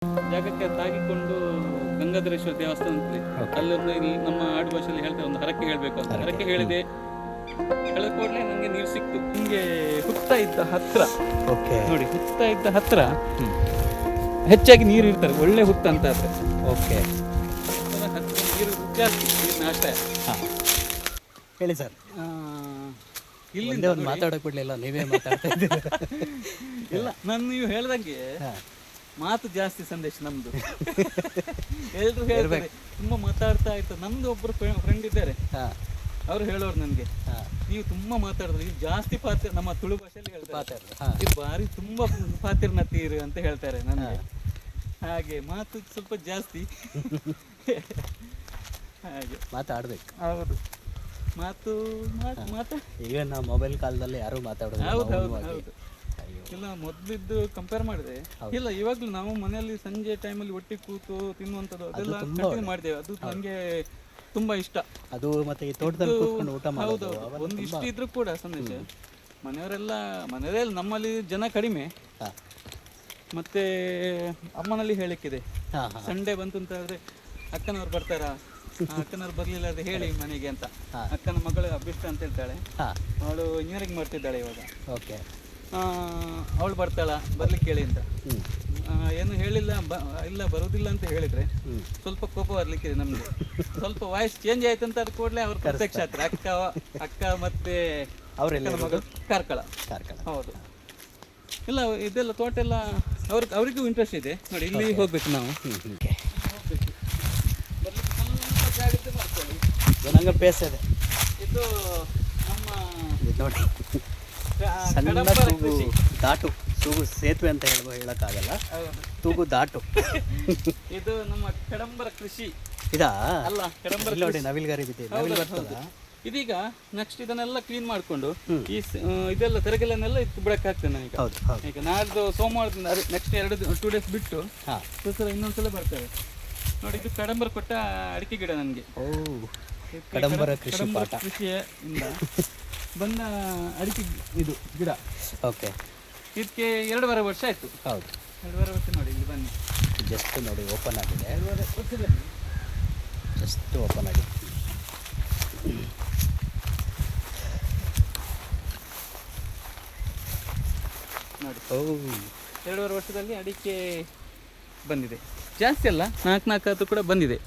ಜಾಗಕ್ಕೆ ತಾಗಿಕೊಂಡು ಗಂಗಾಧರೇಶ್ವರ ದೇವಸ್ಥಾನ ಅಂತೇಳಿ ಅಲ್ಲೊಂದು ಇಲ್ಲಿ ನಮ್ಮ ಆಡು ಭಾಷೆಯಲ್ಲಿ ಹೇಳ್ತಾರೆ, ಒಂದು ಹರಕೆ ಹೇಳಬೇಕು ಅಂತ. ಹರಕೆ ಹೇಳಿದೆ, ಹೇಳಿದ ಕೂಡಲೇ ನನಗೆ ನೀರು ಸಿಕ್ತು. ಹಿಂಗೆ ಹುತ್ತಾ ಇದ್ದ ಹತ್ರ ನೋಡಿ, ಹುತ್ತಾ ಇದ್ದ ಹತ್ರ ಹೆಚ್ಚಾಗಿ ನೀರು ಇರ್ತಾರೆ, ಒಳ್ಳೆ ಹುತ್ತ ಅಂತ ಆದ್ರೆ. ಓಕೆ, ಹತ್ರ ನೀರು ಜಾಸ್ತಿ, ನೀರಿನ ಅಷ್ಟೇ. ಹೇಳಿ ಸರ್. ಇಲ್ಲಿ ಒಂದು ಮಾತಾಡೋಕೆ ಬಿಡಲಿಲ್ಲ, ನೀವೇ ಮಾತಾಡ್ತಾ ಇದ್ದೀರ. ಇಲ್ಲ, ನಾನು ನೀವು ಹೇಳ್ದಂಗೆ ಮಾತು ಜಾಸ್ತಿ ಸಂದೇಶ ನಮ್ದು. ಎಲ್ರು ಹೇಳ್ತಾರೆ ತುಂಬಾ ಮಾತಾಡ್ತಾ ಇತ್ತು. ನಮ್ದು ಒಬ್ರು ಫ್ರೆಂಡ್ ಇದ್ದಾರೆ, ಅವ್ರು ಹೇಳೋರು ನನಗೆ, ನೀವು ತುಂಬಾ ಮಾತಾಡಿದ್ರೆ ಇದು ಜಾಸ್ತಿ ಪಾತ್ರ, ನಮ್ಮ ತುಳು ಭಾಷೆಯಲ್ಲಿ ಹೇಳ್ತಾರೆ, ಇದು ಬಾರಿ ತುಂಬಾ ಪಾತಿರ್ನ ತೀರು ಅಂತ ಹೇಳ್ತಾರೆ ನನಗೆ. ಹಾಗೆ ಮಾತು ಸ್ವಲ್ಪ ಜಾಸ್ತಿ. ಹಾಗೆ ಮಾತಾಡ್ಬೇಕು. ಹೌದು, ಮಾತು ಮಾತು ಈಗ ನಾವು ಮೊಬೈಲ್ ಕಾಲದಲ್ಲಿ ಯಾರು ಮಾತಾಡೋದು. ಹೌದು ಹೌದು ಹೌದು. ಇಲ್ಲ, ಮೊದ್ಲಿದ್ದು ಕಂಪೇರ್ ಮಾಡಿದ್ರೆ ಇಲ್ಲ, ಇವಾಗ್ಲೂ ನಾವು ಮನೆಯಲ್ಲಿ ಸಂಜೆ ಟೈಮಲ್ಲಿ ಒಟ್ಟಿಗೆ ಕೂತು ತಿನ್ನುವಂಥದ್ದು ಅದೆಲ್ಲ ಕಂಟಿನ್ಯೂ ಮಾಡಿದ್ದೇವೆ. ಅದು ನನಗೆ ತುಂಬಾ ಇಷ್ಟ. ಅದು ಮತ್ತೆ ಈ ತೋಟದಲ್ಲಿ ಕೂತ್ಕೊಂಡು ಊಟ ಮಾಡೋದು. ಹೌದು, ಒಂದು ಇಷ್ಟ ಇದ್ರೂ ಕೂಡ ಸಂದೇಶ ಮನೆಯವರೆಲ್ಲ ನಮ್ಮಲ್ಲಿ ಜನ ಕಡಿಮೆ. ಮತ್ತೆ ಅಮ್ಮನಲ್ಲಿ ಹೇಳಿಕ್ಕಿದೆ, ಸಂಡೇ ಬಂತು ಅಂತ ಹೇಳಿದ್ರೆ ಅಕ್ಕನವ್ರು ಬರ್ತಾರಾ, ಅಕ್ಕನವ್ರು ಬರ್ಲಿಲ್ಲ ಅಂದ್ರೆ ಹೇಳಿ ಮನೆಗೆ ಅಂತ. ಅಕ್ಕನ ಮಗಳು ಅಭಿಷ್ಟ ಅಂತ ಹೇಳ್ತಾಳೆ, ಅವಳು ಇಂಜಿನಿಯರಿಂಗ್ ಮಾಡ್ತಿದ್ದಾಳೆ ಇವಾಗ. ಓಕೆ, ಅವಳು ಬರ್ತಾಳ, ಬರ್ಲಿಕ್ಕೆ ಹೇಳಿ ಅಂತ. ಏನು ಹೇಳಿಲ್ಲ, ಇಲ್ಲ ಬರುವುದಿಲ್ಲ ಅಂತ ಹೇಳಿದ್ರೆ ಸ್ವಲ್ಪ ಕೋಪ ಬರ್ಲಿಕ್ಕಿದೆ ನಮ್ಗೆ. ಸ್ವಲ್ಪ ವಾಯ್ಸ್ ಚೇಂಜ್ ಆಯ್ತು ಅಂತ ಅದ್ ಕೂಡಲೇ ಅವ್ರು ಪ್ರತ್ಯಕ್ಷ ಆಗ್ತಾರೆ. ಅಕ್ಕ ಮತ್ತೆ ಅವರೆಲ್ಲ ಮಗಳು ಕಾರ್ಕಳ. ಹೌದು, ಇಲ್ಲ ಇದೆಲ್ಲ ತೋಟ ಎಲ್ಲ ಅವ್ರಿಗೂ ಇಂಟ್ರೆಸ್ಟ್ ಇದೆ ನೋಡಿ. ಇಲ್ಲಿ ಹೋಗ್ಬೇಕು ನಾವು, ನಂಗೆ ಬೇಸ್ ಇದೆ. ಇದು ನಮ್ಮ ನೋಡಿ, ಸಣ್ಣ ತೂಗು ದಾಟು, ತೂಗು ಸೇತುವೆ ಅಂತ ಹೇಳಕ್ಕಾಗಲ್ಲ, ತೂಗು ದಾಟು. ಇದು ನಮ್ಮ ಕಡಂಬರ ಕೃಷಿ. ಇದಾ ಅಲ್ಲ, ಕಡಂಬರ ನೋಡಿ, ನವಿಲ್ಗಾರಿ ಬಿದ್ದೆ, ನವಿಲ್ ಬರ್ತದ. ಇದೀಗ ನೆಕ್ಸ್ಟ್ ಇದನ್ನೆಲ್ಲ ಕ್ಲೀನ್ ಮಾಡ್ಕೊಂಡು ಈ ಇದೆಲ್ಲ ತೆರಗೆಲ್ಲನ್ನೆಲ್ಲ ಇತ್ತು ಬಿಡಕ್ಕೆ ಆಗ್ತದೆ ನನಗೆ. ಈಗ ನಾಡ್ದು ಸೋಮವಾರದಿಂದ ನೆಕ್ಸ್ಟ್ 2 ಡೇಸ್ ಬಿಟ್ಟು ಇನ್ನೊಂದ್ಸಲ ಬರ್ತೇವೆ ನೋಡಿ. ಇದು ಕಡಂಬರ ಕೊಟ್ಟ ಅಡಿಕೆ ಗಿಡ ನನಗೆ. ಕಡಂಬರ ಕೃಷಿಯಿಂದ ಬಂದ ಅಡಿಕೆ ಇದು ಗಿಡ. ಓಕೆ, ಇದಕ್ಕೆ 2.5 ವರ್ಷ ಆಯ್ತು. ಹೌದು, 2.5 ವರ್ಷ ನೋಡಿ. ಇಲ್ಲಿ ಬನ್ನಿ, ಜಸ್ಟ್ ನೋಡಿ ಓಪನ್ ಆಗಿದೆ. 2.5 ವರ್ಷದಲ್ಲಿ ಜಸ್ಟ್ ಓಪನ್ ಆಗಿದೆ ನೋಡಿ. 2.5 ವರ್ಷದಲ್ಲಿ ಅಡಿಕೆ ಬಂದಿದೆ. ಜಾಸ್ತಿ ಅಲ್ಲ, 4 ಕೂಡ ಬಂದಿದೆ.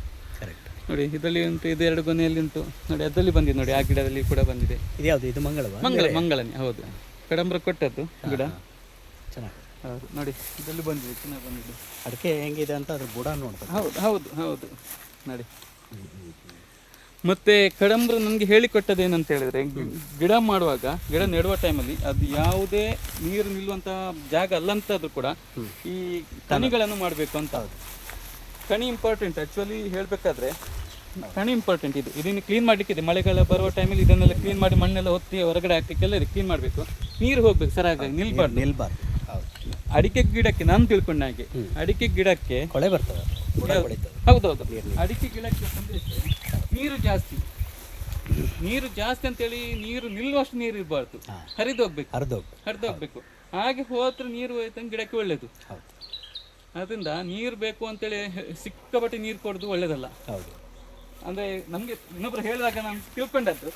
ಕರೆಕ್ಟ್ ನೋಡಿ, ಇದರಲ್ಲಿ ಉಂಟು, ಇದು 2 ಗೊನೆಯಲ್ಲಿ ಉಂಟು ನೋಡಿ. ಅದರಲ್ಲಿ ಬಂದಿದೆ ನೋಡಿ, ಆ ಗಿಡದಲ್ಲಿ ಕೂಡ ಬಂದಿದೆ. ಇದು ಯಾವುದು? ಇದು ಮಂಗಳನೇ. ಹೌದು, ಕಡಂಬರ ಕೊಟ್ಟದ್ದು ಗಿಡ. ಚೆನ್ನಾಗಿ. ಹೌದು ನೋಡಿ, ಇದರಲ್ಲಿ ಬಂದಿದೆ, ಚೆನ್ನಾಗಿ ಬಂದಿದೆ. ಅಡಿಕೆ ಹೆಂಗಿದೆ ಅಂತ ಅದು ಬುಡ ನೋಡ್ಬೇಕು. ಹೌದು ಹೌದು ಹೌದು ನೋಡಿ. ಮತ್ತೆ ಕಡಂಬರ ನನಗೆ ಹೇಳಿಕೊಟ್ಟದ್ದು ಏನಂತ ಹೇಳಿದ್ರೆ, ಗಿಡ ಮಾಡುವಾಗ, ಗಿಡ ನೆಡುವ ಟೈಮಲ್ಲಿ ಅದು ಯಾವುದೇ ನೀರು ನಿಲ್ಲುವಂಥ ಜಾಗ ಅಲ್ಲಂತಾದ್ರೂ ಕೂಡ ಈ ಕಣಿಗಳನ್ನು ಮಾಡಬೇಕು ಅಂತ. ಕಣಿ ಇಂಪಾರ್ಟೆಂಟ್ ಆ್ಯಕ್ಚುಲಿ ಹೇಳಬೇಕಾದ್ರೆ. ಕಣಿ ಇಂಪಾರ್ಟೆಂಟ್. ಇದನ್ನು ಕ್ಲೀನ್ ಮಾಡಲಿಕ್ಕಿದೆ. ಮಳೆಗಾಲ ಬರುವ ಟೈಮಲ್ಲಿ ಇದನ್ನೆಲ್ಲ ಕ್ಲೀನ್ ಮಾಡಿ ಮಣ್ಣೆಲ್ಲ ಹೊತ್ತಿ ಹೊರಗಡೆ ಹಾಕಲಿಕ್ಕೆಲ್ಲ ಇದು ಕ್ಲೀನ್ ಮಾಡಬೇಕು. ನೀರು ಹೋಗ್ಬೇಕು ಸರಿಯಾಗಿ, ನಿಲ್ಬಾರ್ದು. ಅಡಿಕೆ ಗಿಡಕ್ಕೆ ನಾನು ತಿಳ್ಕೊಂಡ ಹಾಗೆ, ಅಡಿಕೆ ಗಿಡಕ್ಕೆ ಕೊಳೆ ಬರ್ತದೆ. ಹೌದೌದು, ಅಡಿಕೆ ಗಿಡಕ್ಕೆ ನೀರು ಜಾಸ್ತಿ. ನೀರು ಜಾಸ್ತಿ ಅಂತೇಳಿ ನೀರು ನಿಲ್ಲುವಷ್ಟು ನೀರು ಇರಬಾರ್ದು, ಹರಿದು ಹೋಗ್ಬೇಕು. ಹಾಗೆ ಹೋದ್ರೆ ನೀರು ಹೋಯ್ತು ಗಿಡಕ್ಕೆ ಒಳ್ಳೇದು. ಅದರಿಂದ ನೀರು ಬೇಕು ಅಂತೇಳಿ ಸಿಕ್ಕಾಪಟ್ಟೆ ನೀರು ಕೊಡೋದು ಒಳ್ಳೇದಲ್ಲ. ಹೌದು, ಅಂದ್ರೆ ನಮ್ಗೆ ಇನ್ನೊಬ್ರು ಹೇಳಿದಾಗ ನಾನು ತಿಳ್ಕೊಂಡದ್ದು,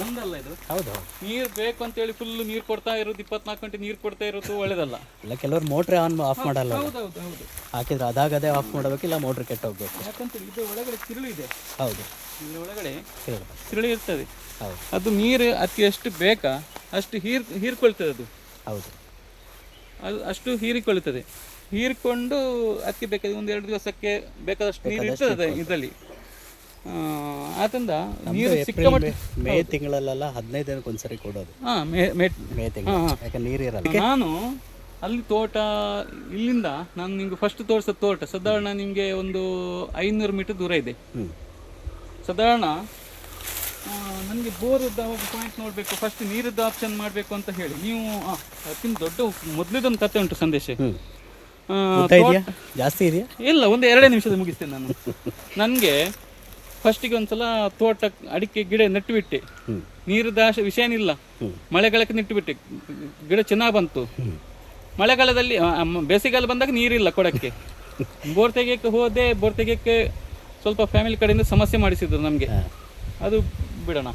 ನಮ್ದಲ್ಲ ಇದು. ಹೌದು, ನೀರು ಬೇಕು ಅಂತೇಳಿ ಫುಲ್ ನೀರು ಕೊಡ್ತಾ ಇರೋದು, 24 ಗಂಟೆ ನೀರು ಕೊಡ್ತಾ ಇರೋದು ಒಳ್ಳೇದಲ್ಲ. ಇಲ್ಲ, ಕೆಲವರು ಮೋಟ್ರ್ ಆಫ್ ಮಾಡಲ್ಲ. ಹೌದೌದು ಹೌದು, ಹಾಕಿದ್ರೆ ಅದಾಗದೇ ಆಫ್ ಮಾಡಬೇಕು, ಇಲ್ಲ ಮೋಟ್ರ್ ಕೆಟ್ಟ ಹೋಗ್ಬೇಕು. ಯಾಕಂತೇಳಿ ಇದು ಒಳಗಡೆ ತಿರುಳು ಇದೆ. ಹೌದು, ಇಲ್ಲಿ ಒಳಗಡೆ ತಿರುಳು ಇರ್ತದೆ. ಹೌದು, ಅದು ನೀರು ಅದಕ್ಕೆ ಎಷ್ಟು ಬೇಕಾ ಅಷ್ಟು ಹೀರ್ಕೊಳ್ತದೆ. ಅದು ಅಷ್ಟು ಹೀರಿಕೊಳ್ಳುತ್ತದೆ. ಹೀರ್ಕೊಂಡು ಅದಕ್ಕೆ ಬೇಕಾದ 1-2 ದಿವಸಕ್ಕೆ ಬೇಕಾದಷ್ಟು ನೀರು ಇರ್ತದೆ ಇದರಲ್ಲಿ. ಆದ್ರಿಂದ ನೀರು ಸಿಕ್ಕಾಪಟ್ಟೆ ಮೇ ತಿಂಗಳಲ್ಲೆಲ್ಲ 15 ದಿನಕ್ಕೆ ಒಂದ್ಸರಿ ಕೊಡೋದು. ಮೇ ತಿಂಗಳು, ಯಾಕಂದ್ರೆ ನೀರು ಇರಲ್ಲ. ನಾನು ಅಲ್ಲಿ ತೋಟ, ಇಲ್ಲಿಂದ ನಾನು ನಿಮ್ಗೆ ಫಸ್ಟ್ ತೋರಿಸೋ ತೋಟ ಸಾಧಾರಣ ನಿಮಗೆ ಒಂದು 500 ಮೀಟರ್ ದೂರ ಇದೆ. ಸಾಧಾರಣ ನನಗೆ ಬೋರ್ದ ಪಾಯಿಂಟ್ ನೋಡಬೇಕು, ಫಸ್ಟ್ ನೀರದ್ದು ಆಪ್ಷನ್ ಮಾಡಬೇಕು ಅಂತ ಹೇಳಿ ನೀವು ಅದಕ್ಕಿಂತ ದೊಡ್ಡ ಮೊದಲಿದೊಂದು ಕತೆ ಉಂಟು ಸಂದೇಶ. ಜಾಸ್ತಿ ಇದೆಯಾ? ಇಲ್ಲ, ಒಂದು 2 ನಿಮಿಷದ ಮುಗಿಸ್ತೇನೆ ನಾನು. ನನಗೆ ಫಸ್ಟಿಗೆ ಒಂದ್ಸಲ ತೋಟ ಅಡಿಕೆ ಗಿಡ ನೆಟ್ಟು ಬಿಟ್ಟೆ. ನೀರದ ವಿಷಯನಿಲ್ಲ, ಮಳೆಗಾಲಕ್ಕೆ ನೆಟ್ಟು ಬಿಟ್ಟೆ. ಗಿಡ ಚೆನ್ನಾಗಿ ಬಂತು. ಮಳೆಗಾಲದಲ್ಲಿ ಬೇಸಿಗೆಗಾಲ ಬಂದಾಗ ನೀರಿಲ್ಲ ಕೊಡಕ್ಕೆ. ಬೋರ್ ತೆಗಿಯಕ್ಕೆ ಹೋದೆ. ಬೋರ್ ತೆಗಿಯಕ್ಕೆ ಸ್ವಲ್ಪ ಫ್ಯಾಮಿಲಿ ಕಡೆಯಿಂದ ಸಮಸ್ಯೆ ಮಾಡಿಸಿದ್ರು ನಮಗೆ. ಅದು ಬಿಡೋಣ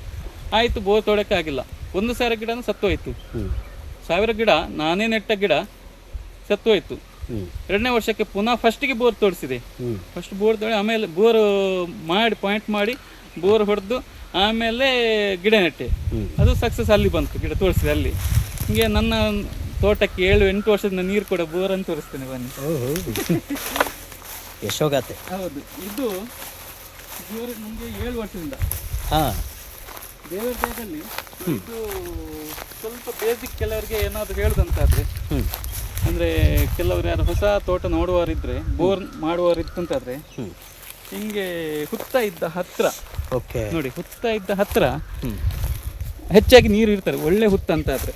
ಆಯಿತು. ಬೋರ್ ತೊಡಕ್ಕೆ ಆಗಿಲ್ಲ. 1,000 ಗಿಡನೂ ಸತ್ತೋಯ್ತು. 1000 ಗಿಡ ನಾನೇ ನೆಟ್ಟ ಗಿಡ ಸತ್ತೋಯ್ತು. 2ನೇ ವರ್ಷಕ್ಕೆ ಪುನಃ ಫಸ್ಟಿಗೆ ಬೋರ್ ತೋಡಿಸಿದೆ. ಫಸ್ಟ್ ಬೋರ್ ತೋಡಿ ಆಮೇಲೆ ಬೋರ್ ಮಾಡಿ ಪಾಯಿಂಟ್ ಮಾಡಿ ಬೋರ್ ಹೊಡೆದು ಆಮೇಲೆ ಗಿಡ ನೆಟ್ಟೆ. ಅದು ಸಕ್ಸಸ್ ಅಲ್ಲಿ ಬಂತು. ಗಿಡ ತೋರಿಸಿದೆ ಅಲ್ಲಿ. ಹಿಂಗೆ ನನ್ನ ತೋಟಕ್ಕೆ 7-8 ವರ್ಷದಿಂದ ನೀರು ಕೂಡ ಬೋರನ್ನು ತೋರಿಸ್ತೇನೆ ಬನ್ನಿ. ಯಶೋಗಾತೆ. ಹೌದು, ಇದು ಬೋರ್ ನಮಗೆ 7 ವರ್ಷದಿಂದ. ದೇವರ ದೇಹದಲ್ಲಿ ಇದು ಸ್ವಲ್ಪ ಬೇಸಿಕ್. ಕೆಲವರಿಗೆ ಏನಾದರೂ ಹೇಳುದಂತಾದ್ರೆ, ಅಂದರೆ ಕೆಲವರು ಯಾರು ಹೊಸ ತೋಟ ನೋಡುವವರಿದ್ರೆ, ಬೋರ್ ಮಾಡುವವರಿತ್ತಂತಾದ್ರೆ, ಹಿಂಗೆ ಹುತ್ತ ಇದ್ದ ಹತ್ರ ನೋಡಿ, ಹುತ್ತ ಇದ್ದ ಹತ್ರ ಹೆಚ್ಚಾಗಿ ನೀರು ಇರ್ತಾರೆ. ಒಳ್ಳೆ ಹುತ್ತ ಅಂತ ಆದ್ರೆ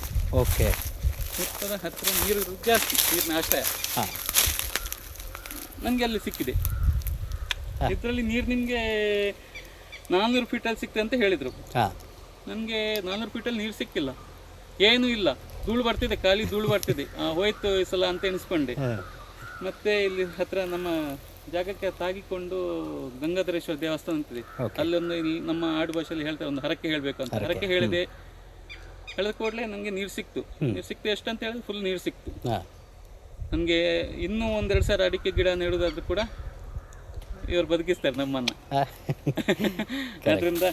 ಹುತ್ತದ ಹತ್ರ ನೀರು ಜಾಸ್ತಿ, ನೀರಿನ ಆಶ್ರಯ ನನಗೆ ಅಲ್ಲಿ ಸಿಕ್ಕಿದೆ. ಇದರಲ್ಲಿ ನೀರು ನಿಮಗೆ 400 ಫೀಟಲ್ಲಿ ಸಿಗ್ತದೆ ಅಂತ ಹೇಳಿದರು. ನನಗೆ 400 ಫೀಟಲ್ಲಿ ನೀರು ಸಿಕ್ಕಿಲ್ಲ, ಏನೂ ಇಲ್ಲ. ಧೂಳು ಬರ್ತಿದೆ, ಖಾಲಿ ಧೂಳು ಬರ್ತಿದೆ. ಹೋಯ್ತು ಈ ಸಲ ಅಂತ ಎಣಿಸ್ಕೊಂಡೆ. ಮತ್ತೆ ಇಲ್ಲಿ ಹತ್ರ ನಮ್ಮ ಜಾಗಕ್ಕೆ ತಾಗಿಕೊಂಡು ಗಂಗಾಧರೇಶ್ವರ ದೇವಸ್ಥಾನ ಅಂತಿದೆ. ಅಲ್ಲೊಂದು ನಮ್ಮ ಆಡು ಭಾಷೆಯಲ್ಲಿ ಹೇಳ್ತಾರೆ, ಒಂದು ಹರಕೆ ಹೇಳಬೇಕು ಅಂತ. ಹರಕೆ ಹೇಳಿದೆ. ಹೇಳಿದ ಕೂಡಲೇ ನನಗೆ ನೀರು ಸಿಕ್ತು. ನೀರು ಸಿಕ್ತು ಎಷ್ಟು ಅಂತ ಹೇಳಿದ್ರೆ ಫುಲ್ ನೀರು ಸಿಕ್ತು ನನಗೆ. ಇನ್ನೂ 1-2 ಸಾವಿರ ಅಡಿಕೆ ಗಿಡ ನೆಡೋದಾದ್ರೂ ಕೂಡ ಇವರು ಬದುಕಿಸ್ತಾರೆ ನಮ್ಮನ್ನು. ಅದರಿಂದ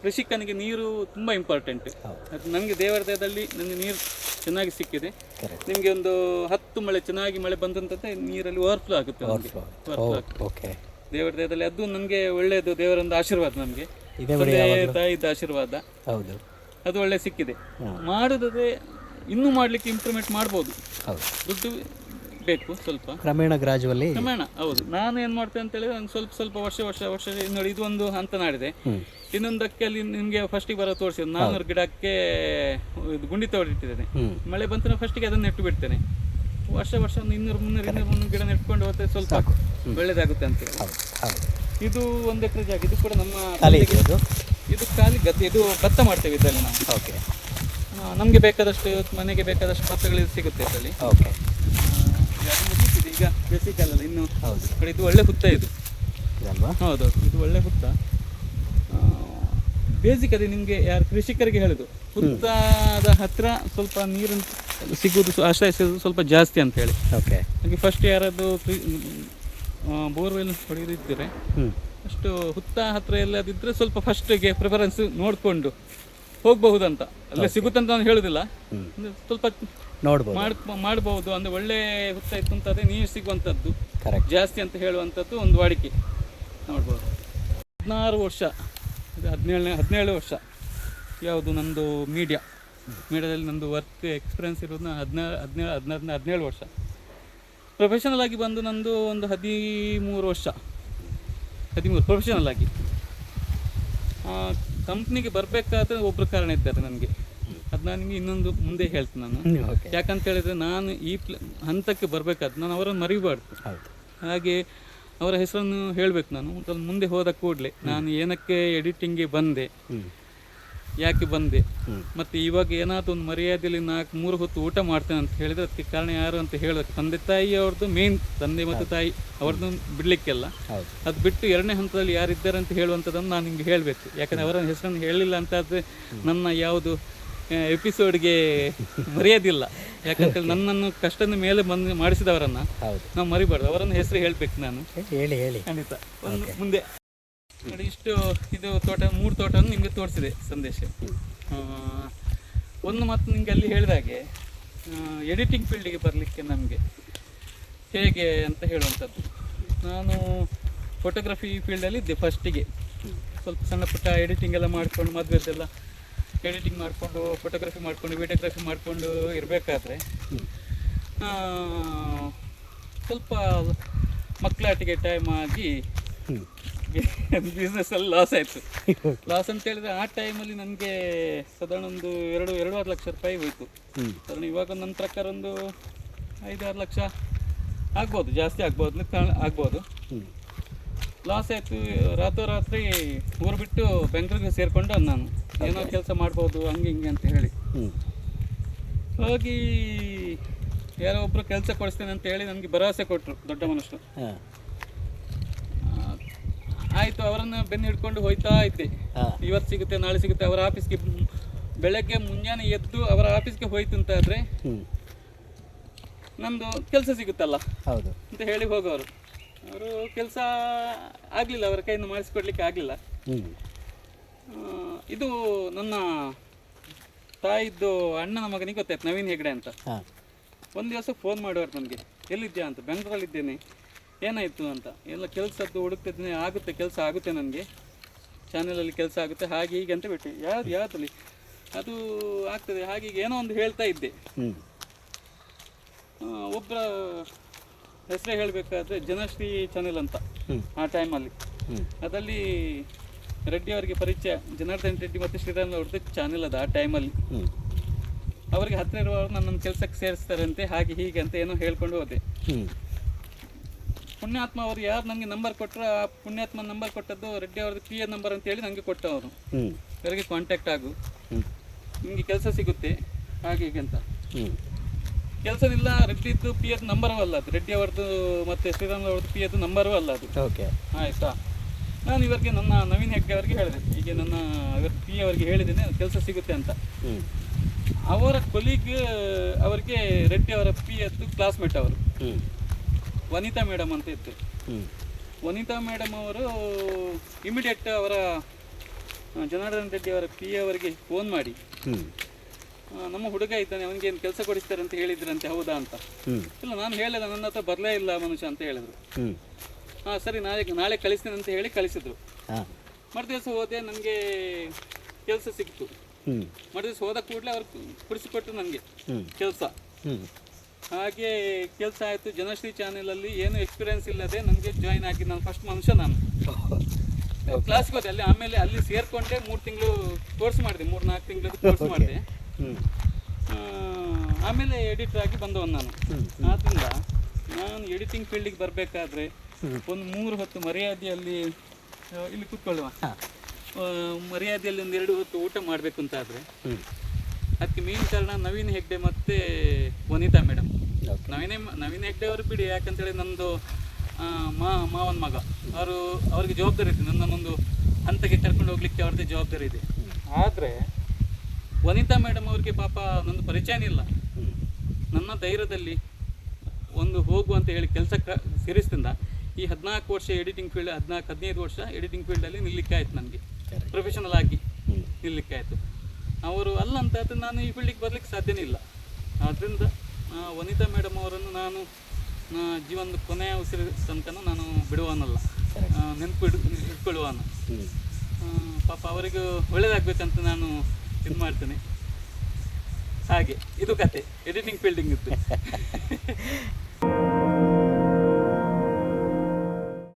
ಕೃಷಿಕನಿಗೆ ನೀರು ತುಂಬ ಇಂಪಾರ್ಟೆಂಟ್. ಅದು ನನಗೆ ದೇವರ ದೇಹದಲ್ಲಿ ನನಗೆ ನೀರು ಚೆನ್ನಾಗಿ ಸಿಕ್ಕಿದೆ. ನಿಮಗೆ ಒಂದು 10 ಮಳೆ ಚೆನ್ನಾಗಿ ಮಳೆ ಬಂದಂತೆ ನೀರಲ್ಲಿ ಓವರ್ಫ್ಲೋ ಆಗುತ್ತೆ. ದೇವರ ದೇಹದಲ್ಲಿ ಅದು ನನಗೆ ಒಳ್ಳೆಯದು. ದೇವರೊಂದು ಆಶೀರ್ವಾದ ನಮಗೆ, ತಾಯಿದ ಆಶೀರ್ವಾದ. ಅದು ಒಳ್ಳೆ ಸಿಕ್ಕಿದೆ. ಮಾಡೋದಾದ್ರೆ ಇನ್ನೂ ಮಾಡಲಿಕ್ಕೆ ಇಂಪ್ರೂವ್ಮೆಂಟ್ ಮಾಡ್ಬೋದು. ದುಡ್ಡು ಬೇಕು ಸ್ವಲ್ಪ, ಕ್ರಮೇಣ. ಹೌದು, ನಾನು ಏನು ಮಾಡ್ತೇನೆ ಅಂತ ಹೇಳಿದ್ರೆ, ನಾನು ಸ್ವಲ್ಪ ವರ್ಷ ನೋಡಿ, ಇದು ಒಂದು ಹಂತ ನಾಡಿದೆ. ಇನ್ನೊಂದಕ್ಕೆ ಅಲ್ಲಿ ನಿಮಗೆ ಫಸ್ಟಿಗೆ ಬರೋ ತೋರಿಸಿದ್ದು 400 ಗಿಡಕ್ಕೆ ಇದು ಗುಂಡಿ ತೋಡಿಟ್ಟಿದ್ದೇನೆ. ಮಳೆ ಬಂತು ಫಸ್ಟಿಗೆ ಅದನ್ನು ನೆಟ್ಟು ಬಿಡ್ತೇನೆ. ವರ್ಷ 200-300 ಗಿಡ ನೆಟ್ಕೊಂಡು ಹೋದ್ರೆ ಸ್ವಲ್ಪ ಒಳ್ಳೇದಾಗುತ್ತೆ ಅಂತೇಳಿ. ಇದು 1 ಎಕರೆ ಜಾಗ. ಇದು ಕೂಡ ನಮ್ಮ ಇದು ಖಾಲಿ ಗದ್ದೆ. ಇದು ಭತ್ತ ಮಾಡ್ತೇವೆ ಇದರಲ್ಲಿ ನಾವು. ನಮಗೆ ಬೇಕಾದಷ್ಟು ಮನೆಗೆ ಬೇಕಾದಷ್ಟು ಭತ್ತಗಳು ಸಿಗುತ್ತೆ ಇದರಲ್ಲಿ. ಈಗ ಬೇಸಿಗೆಲ್ಲ ಇನ್ನು ಇದು ಒಳ್ಳೆ ಹುತ್ತ. ಇದು ಹೌದು, ಇದು ಒಳ್ಳೆ ಹುತ್ತ. ಬೇಸಿಕ್ ಅದೇ ನಿಮಗೆ ಯಾರು ಕೃಷಿಕರಿಗೆ ಹೇಳುದು, ಹುತ್ತದ ಹತ್ರ ಸ್ವಲ್ಪ ನೀರು ಸಿಗುವುದು, ಆಶ್ರಯ ಸಿಗೋದು ಸ್ವಲ್ಪ ಜಾಸ್ತಿ ಅಂತ ಹೇಳಿ. ಹಾಗೆ ಫಸ್ಟ್ ಯಾರಾದ್ರು ಬೋರ್ವೆಲ್ ಹೊಡೆದಿದ್ದರೆ ಅಷ್ಟು ಹುತ್ತ ಹತ್ರ ಎಲ್ಲದಿದ್ದರೆ ಸ್ವಲ್ಪ ಫಸ್ಟಿಗೆ ಪ್ರಿಫರೆನ್ಸ್ ನೋಡಿಕೊಂಡು ಹೋಗಬಹುದಂತ. ಅಲ್ಲೇ ಸಿಗುತ್ತಂತ ನಾನು ಹೇಳುದಿಲ್ಲ, ಸ್ವಲ್ಪ ಮಾಡ್ಬೋದು. ಅಂದರೆ ಒಳ್ಳೆ ಹುತ್ತ ಇತ್ತು ಅಂತಂದರೆ ನೀರು ಸಿಗುವಂಥದ್ದು ಜಾಸ್ತಿ ಅಂತ ಹೇಳುವಂಥದ್ದು ಒಂದು ವಾಡಿಕೆ. ನೋಡ್ಬೋದು. 16 ವರ್ಷ, 17 ವರ್ಷ ಯಾವುದು ನಂದು ಮೀಡಿಯಾದಲ್ಲಿ ನಂದು ವರ್ಕ್ ಎಕ್ಸ್ಪೀರಿಯನ್ಸ್ ಇರೋದು 17 ವರ್ಷ. ಪ್ರೊಫೆಷನಲ್ ಆಗಿ ಬಂದು ನಂದು ಒಂದು 13 ವರ್ಷ. 13 ಪ್ರೊಫೆಷನಲ್ ಆಗಿ. ಕಂಪ್ನಿಗೆ ಬರಬೇಕಾದ್ರೆ ಒಬ್ಬರು ಕಾರಣ ಇದ್ದಾರೆ ನನಗೆ. ಅದು ನಾನು ನಿಮಗೆ ಇನ್ನೊಂದು ಮುಂದೆ ಹೇಳ್ತೀನಿ ನಾನು. ಯಾಕಂತ ಹೇಳಿದರೆ, ನಾನು ಈ ಹಂತಕ್ಕೆ ಬರಬೇಕಾದ್ರೆ ನಾನು ಅವರನ್ನು ಮರಿಬಾರ್ದು. ಹಾಗೆ ಅವರ ಹೆಸರನ್ನು ಹೇಳಬೇಕು ನಾನು. ಮುಂದೆ ಹೋದ ಕೂಡಲೇ ನಾನು ಏನಕ್ಕೆ ಎಡಿಟಿಂಗ್ಗೆ ಬಂದೆ, ಯಾಕೆ ಬಂದೆ, ಮತ್ತು ಇವಾಗ ಏನಾದರೂ ಒಂದು ಮರ್ಯಾದೆಯಲ್ಲಿ 4-3 ಹೊತ್ತು ಊಟ ಮಾಡ್ತೇನೆ ಅಂತ ಹೇಳಿದರೆ ಅದಕ್ಕೆ ಕಾರಣ ಯಾರು ಅಂತ ಹೇಳೋದು, ತಂದೆ ತಾಯಿ ಅವ್ರದ್ದು ಮೇನ್. ತಂದೆ ಮತ್ತು ತಾಯಿ ಅವ್ರದ್ದು ಬಿಡಲಿಕ್ಕೆಲ್ಲ. ಅದು ಬಿಟ್ಟು 2ನೇ ಹಂತದಲ್ಲಿ ಯಾರಿದ್ದಾರೆ ಅಂತ ಹೇಳುವಂಥದ್ದನ್ನು ನಾನು ನಿಮಗೆ ಹೇಳಬೇಕು. ಯಾಕಂದರೆ ಅವರ ಹೆಸರನ್ನು ಹೇಳಿಲ್ಲ ಅಂತಾದರೆ ನನ್ನ ಯಾವುದು ಎಪಿಸೋಡ್ಗೆ ಮರೆಯೋದಿಲ್ಲ. ಯಾಕಂತ ನನ್ನನ್ನು ಕಷ್ಟದ ಮೇಲೆ ಮಾಡಿಸಿದವರನ್ನು ನಾವು ಮರಿಬಾರ್ದು. ಅವರನ್ನು ಹೆಸರು ಹೇಳಬೇಕು ನಾನು. ಹೇಳಿ ಖಂಡಿತ. ಮುಂದೆ ನೋಡಿ, ಇಷ್ಟು ಇದು ತೋಟ 3 ತೋಟವನ್ನು ನಿಮಗೆ ತೋರಿಸಿದೆ ಸಂದೇಶ. ಒಂದು ಮಾತು ನಿಮಗೆ ಅಲ್ಲಿ ಹೇಳಿದಾಗೆ, ಎಡಿಟಿಂಗ್ ಫೀಲ್ಡಿಗೆ ಬರಲಿಕ್ಕೆ ನಮಗೆ ಹೇಗೆ ಅಂತ ಹೇಳುವಂಥದ್ದು. ನಾನು ಫೋಟೋಗ್ರಫಿ ಫೀಲ್ಡಲ್ಲಿ ಇದ್ದೆ ಫಸ್ಟಿಗೆ. ಸ್ವಲ್ಪ ಸಣ್ಣ ಪುಟ್ಟ ಎಡಿಟಿಂಗ್ ಎಲ್ಲ ಮಾಡಿಕೊಂಡು, ಮದುವೆದೆಲ್ಲ ಎಡಿಟಿಂಗ್ ಮಾಡಿಕೊಂಡು, ಫೋಟೋಗ್ರಫಿ ಮಾಡಿಕೊಂಡು, ವಿಡಿಯೋಗ್ರಫಿ ಮಾಡಿಕೊಂಡು ಇರಬೇಕಾದ್ರೆ ಸ್ವಲ್ಪ ಮಕ್ಕಳಾಟಿಗೆ ಟೈಮ್ ಆಗಿ ಬಿಸ್ನೆಸ್ಸಲ್ಲಿ ಲಾಸ್ ಆಯಿತು. ಲಾಸ್ ಅಂತ ಹೇಳಿದರೆ ಆ ಟೈಮಲ್ಲಿ ನನಗೆ ಸಾಧಾರಣ ಒಂದು 2-2.5 ಲಕ್ಷ ರೂಪಾಯಿ ಹೋಯಿತು. ಸಾಧಾರಣ ಇವಾಗ ನನ್ನ ಪ್ರಕಾರ ಒಂದು 5-6 ಲಕ್ಷ ಆಗ್ಬೋದು, ಜಾಸ್ತಿ ಆಗ್ಬೋದು. ಲಾಸ್ ಆಯಿತು. ರಾತ್ರೋರಾತ್ರಿ ಊರು ಬಿಟ್ಟು ಬೆಂಗಳೂರಿಗೆ ಸೇರಿಕೊಂಡು ನಾನು ಏನೋ ಕೆಲಸ ಮಾಡ್ಬೋದು ಹಂಗೆ ಹಿಂಗೆ ಅಂತ ಹೇಳಿ ಹೋಗಿ ಯಾರೋ ಒಬ್ರು ಕೆಲಸ ಕೊಡಿಸ್ತೇನೆ ಅಂತ ಹೇಳಿ ನನಗೆ ಭರವಸೆ ಕೊಟ್ಟರು ದೊಡ್ಡ ಮನುಷ್ಯರು. ಹಾಂ ಆಯಿತು, ಅವರನ್ನು ಬೆನ್ನು ಹಿಡ್ಕೊಂಡು ಹೋಯ್ತಾ ಇದ್ದೆ. ಇವತ್ತು ಸಿಗುತ್ತೆ ನಾಳೆ ಸಿಗುತ್ತೆ, ಅವರ ಆಫೀಸ್ಗೆ ಬೆಳಗ್ಗೆ ಮುಂಜಾನೆ ಎದ್ದು ಅವರ ಆಫೀಸ್ಗೆ ಹೋಯ್ತು ಅಂತ ಆದರೆ ನಮ್ಮದು ಕೆಲಸ ಸಿಗುತ್ತಲ್ಲ ಹೌದು ಅಂತ ಹೇಳಿ ಹೋಗೋರು. ಅವರು ಕೆಲಸ ಆಗಲಿಲ್ಲ, ಅವರ ಕೈಯಿಂದ ಮಾಡಿಸ್ಕೊಡ್ಲಿಕ್ಕೆ ಆಗಲಿಲ್ಲ. ಇದು ನನ್ನ ತಾಯಿದ್ದು ಅಣ್ಣನ ಮಗನಿಗೆ ಗೊತ್ತಾಯ್ತು, ನವೀನ್ ಹೆಗ್ಡೆ ಅಂತ. ಹಾಂ ಒಂದು ದಿವಸ ಫೋನ್ ಮಾಡೋರು ನನಗೆ, ಎಲ್ಲಿದ್ಯಾ ಅಂತ. ಬೆಂಗಳೂರಲ್ಲಿದ್ದೇನೆ. ಏನಾಯಿತು ಅಂತ. ಎಲ್ಲ ಕೆಲಸದ್ದು ಹುಡುಕ್ತಿದ್ದೇನೆ, ಆಗುತ್ತೆ ಕೆಲಸ ಆಗುತ್ತೆ, ನನಗೆ ಚಾನಲಲ್ಲಿ ಕೆಲಸ ಆಗುತ್ತೆ ಹಾಗೆ ಹೀಗೆ ಅಂತ ಬಿಟ್ಟು ಯಾವುದಲ್ಲಿ ಅದು ಆಗ್ತದೆ ಹಾಗೆ ಹೀಗೆ ಏನೋ ಒಂದು ಹೇಳ್ತಾ ಇದ್ದೆ. ಒಬ್ಬರ ಹೆಸರೇ ಹೇಳಬೇಕಾದ್ರೆ ಜನಶ್ರೀ ಚಾನೆಲ್ ಅಂತ ಆ ಟೈಮಲ್ಲಿ. ಅದರಲ್ಲಿ ರೆಡ್ಡಿ ಅವರಿಗೆ ಪರಿಚಯ, ಜನಾರ್ದನ್ ರೆಡ್ಡಿ ಮತ್ತು ಶ್ರೀರಾಮ್ ಅವ್ರದ್ದು ಚಾನೆಲ್ ಅದು ಆ ಟೈಮಲ್ಲಿ. ಅವರಿಗೆ ಹತ್ತಿರ ಇರುವವರು ನನ್ನನ್ನು ಕೆಲಸಕ್ಕೆ ಸೇರಿಸ್ತಾರಂತೆ ಹಾಗೆ ಹೀಗೆ ಅಂತ ಏನೋ ಹೇಳ್ಕೊಂಡು ಹೋದೆ. ಪುಣ್ಯಾತ್ಮ ಅವರು ಯಾರು ನನಗೆ ನಂಬರ್ ಕೊಟ್ಟರು, ಆ ಪುಣ್ಯಾತ್ಮ ನಂಬರ್ ಕೊಟ್ಟದ್ದು ರೆಡ್ಡಿ ಅವ್ರದ್ದು ಪಿ ಎ ನಂಬರ್ ಅಂತೇಳಿ ನನಗೆ ಕೊಟ್ಟವರು. ಅವರಿಗೆ ಕಾಂಟ್ಯಾಕ್ಟ್ ಆಗು, ನಿಮಗೆ ಕೆಲಸ ಸಿಗುತ್ತೆ ಹಾಗೆ ಹೀಗೆ ಅಂತ. ಕೆಲಸದಿಲ್ಲ, ರೆಡ್ಡಿದ್ದು ಪಿ ಎದ್ ನಂಬರೂ ಅಲ್ಲ ಅದು, ರೆಡ್ಡಿ ಅವ್ರದ್ದು ಮತ್ತು ಶ್ರೀರಾಮ್ ಅವ್ರದ್ದು ಪಿ ಎದ್ದು ನಂಬರೂ ಅಲ್ಲ ಅದು. ಓಕೆ ಆಯಿತಾ. ನಾನು ಇವರಿಗೆ ನನ್ನ ನವೀನ್ ಹೆಗ್ಡೆ ಅವರಿಗೆ ಹೇಳಿದೆ, ಹೀಗೆ ನನ್ನ ಇವ್ರ ಪಿ ಅವರಿಗೆ ಹೇಳಿದ್ದೇನೆ ಕೆಲಸ ಸಿಗುತ್ತೆ ಅಂತ. ಅವರ ಕೊಲೀಗ್ ಅವರಿಗೆ ರೆಡ್ಡಿ ಅವರ ಪಿ ಎದ್ದು ಕ್ಲಾಸ್ಮೇಟ್ ಅವರು ವನಿತಾ ಮೇಡಮ್ ಅಂತ ಇತ್ತು. ವನಿತಾ ಮೇಡಮ್ ಅವರು ಇಮಿಡಿಯೇಟ್ ಅವರ ಜನಾರ್ದನ್ ರೆಡ್ಡಿ ಅವರ ಪಿ ಅವರಿಗೆ ಫೋನ್ ಮಾಡಿ, ನಮ್ಮ ಹುಡುಗ ಇದ್ದಾನೆ, ಅವನಿಗೆ ಏನು ಕೆಲಸ ಕೊಡಿಸ್ತಾರೆ ಅಂತ ಹೇಳಿದ್ರಂತೆ, ಹೌದಾ ಅಂತ. ಇಲ್ಲ ನಾನು ಹೇಳಿಲ್ಲ, ನನ್ನ ಹತ್ರ ಬರಲೇ ಇಲ್ಲ ಮನುಷ್ಯ ಅಂತ ಹೇಳಿದ್ರು. ಹಾಂ ಸರಿ, ನಾಳೆ ಕಳಿಸ್ತೇನೆ ಅಂತ ಹೇಳಿ ಕಳಿಸಿದ್ರು. ಮರುದಿವಸ ಹೋದೆ, ನನಗೆ ಕೆಲಸ ಸಿಕ್ತು. ಮರುದಿವಸ ಹೋದ ಕೂಡಲೇ ಅವ್ರು ಕುಡಿಸಿಕೊಟ್ಟು ನನಗೆ ಕೆಲಸ. ಹಾಗೆ ಕೆಲಸ ಆಯಿತು. ಜನಶ್ರೀ ಚಾನೆಲಲ್ಲಿ ಏನು ಎಕ್ಸ್ಪೀರಿಯನ್ಸ್ ಇಲ್ಲದೆ ನನಗೆ ಜಾಯಿನ್ ಆಗಿ ನಾನು ಫಸ್ಟ್ ಮನುಷ್ಯ. ನಾನು ಕ್ಲಾಸ್ಗೆ ಹೋದೆ ಅಲ್ಲಿ, ಆಮೇಲೆ ಅಲ್ಲಿ ಸೇರಿಕೊಂಡೆ 3 ತಿಂಗಳು ಕೋರ್ಸ್ ಮಾಡಿದೆ, 3-4 ತಿಂಗಳದ್ದು ಕೋರ್ಸ್ ಮಾಡಿದೆ. ಆಮೇಲೆ ಎಡಿಟರ್ ಆಗಿ ಬಂದವನು ನಾನು. ಆದ್ದರಿಂದ ನಾನು ಎಡಿಟಿಂಗ್ ಫೀಲ್ಡಿಗೆ ಬರಬೇಕಾದ್ರೆ ಒಂದು 3 ಹೊತ್ತು ಮರ್ಯಾದೆಯಲ್ಲಿ ಇಲ್ಲಿ ಕೂತ್ಕೊಳ್ಳುವ ಮರ್ಯಾದೆಯಲ್ಲಿ 1-2 ಹೊತ್ತು ಊಟ ಮಾಡಬೇಕು ಅಂತ ಆದರೆ ಅದಕ್ಕೆ ಮೇನ್ ಕಾರಣ ನವೀನ್ ಹೆಗ್ಡೆ ಮತ್ತು ವನಿತಾ ಮೇಡಮ್. ನವೀನ್ ಹೆಗ್ಡೆ ಅವರು ಬಿಡಿ, ಯಾಕಂತೇಳಿ ನಮ್ಮದು ಮಾವನ ಮಗ, ಅವ್ರಿಗೆ ಜವಾಬ್ದಾರಿ ಇದೆ, ನನ್ನನ್ನೊಂದು ಹಂತಕ್ಕೆ ಕರ್ಕೊಂಡು ಹೋಗ್ಲಿಕ್ಕೆ ಅವ್ರದ್ದೇ ಜವಾಬ್ದಾರಿ ಇದೆ. ಆದರೆ ವನಿತಾ ಮೇಡಮ್ ಅವ್ರಿಗೆ ಪಾಪ ನಂದು ಪರಿಚಯನೇ ಇಲ್ಲ. ನನ್ನ ಧೈರ್ಯದಲ್ಲಿ ಒಂದು ಹೋಗು ಅಂತ ಹೇಳಿ ಕೆಲಸಕ್ಕೆ ಸೇರಿಸಿದಿಂದ ಈ 14 ವರ್ಷ ಎಡಿಟಿಂಗ್ ಫೀಲ್ಡ್, 14-15 ವರ್ಷ ಎಡಿಟಿಂಗ್ ಫೀಲ್ಡಲ್ಲಿ ನಿಲ್ಲಕ್ಕೆ ಆಯ್ತು, ನನಗೆ ಪ್ರೊಫೆಷನಲ್ ಆಗಿ ನಿಲ್ಲಕ್ಕೆ ಆಯಿತು. ಅವರು ಅಲ್ಲ ಅಂತ ಆದರೆ ನಾನು ಈ ಫೀಲ್ಡಿಗೆ ಬರಲಿಕ್ಕೆ ಸಾಧ್ಯನೇ ಇಲ್ಲ. ಆದ್ದರಿಂದ ವನಿತಾ ಮೇಡಮ್ ಅವರನ್ನು ನಾನು ಜೀವನದ ಕೊನೆಯ ಉಸಿರು ತನಕ ನಾನು ಬಿಡುವನಲ್ಲ, ಇಟ್ಕೊಳ್ಳುವನು. ಪಾಪ ಅವರಿಗೂ ಒಳ್ಳೇದಾಗಬೇಕಂತ ನಾನು ಇದು ಮಾಡ್ತೇನೆ. ಹಾಗೆ ಇದು ಕತೆ ಎಡಿಟಿಂಗ್ ಫೀಲ್ಡಿಂಗ್ ಇತ್ತು.